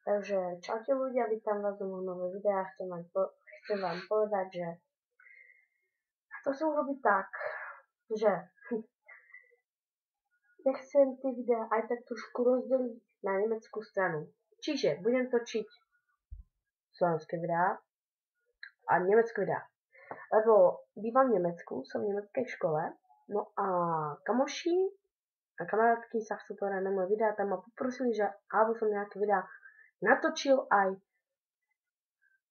Takže čaute ľudia, vítam vás do nového videa. Chcem vám povedať, že to som urobiť tak, že nechcem tie videá aj tak trošku rozdeliť na nemeckú stranu. Čiže budem točiť slovenské videá a nemecké videá. Lebo bývam v Nemecku, som v nemeckej škole, no a kamoši a kamarátky sa chcú povedať na moje videá, tam ma poprosili, že alebo som nejaké videá natočil aj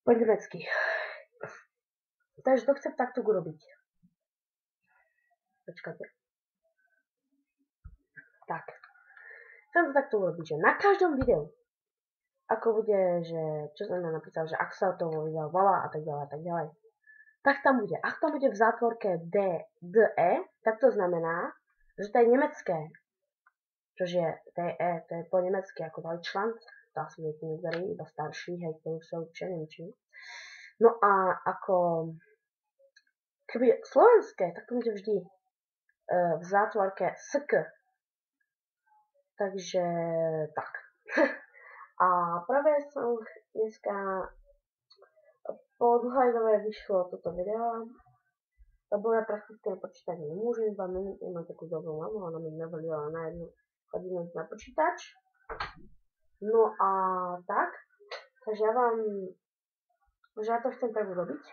po nemecky. Takže to chcem takto urobiť. Počkajte. Tak. Chcem to takto urobiť, že na každom videu, ako bude, že čo som napísal, že ak sa to video volá a tak ďalej, tak tam bude. Ak tam bude v zátvorke DE, tak to znamená, že to je nemecké. Čože DE, to je po nemecky ako Deutschland, to asi viete niektorí, iba starší, hej, ktorí sa učia nemčinu. No a ako keby slovenské, tak to bude vždy v zátvorke SK. Takže tak. A práve som dneska po dlhej dobe vyšlo toto video, lebo ja prakticky na počítač nemôžem, 2 minúty mám takú dobrú mamu, ona mi navolila na 1 hodinu na počítač. No a tak, takže ja to chcem tak urobiť.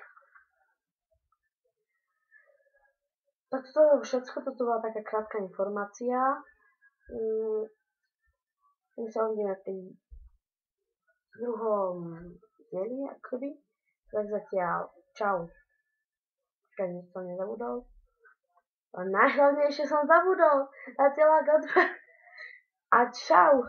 Toto všetko, toto bola taká krátka informácia. My sa uvidíme v tej druhom dieli, akoby. Tak zatiaľ, čau. Počkaj, nič som nezabudol. A najhlavnejšie som zabudol. Zatiaľ, a čau.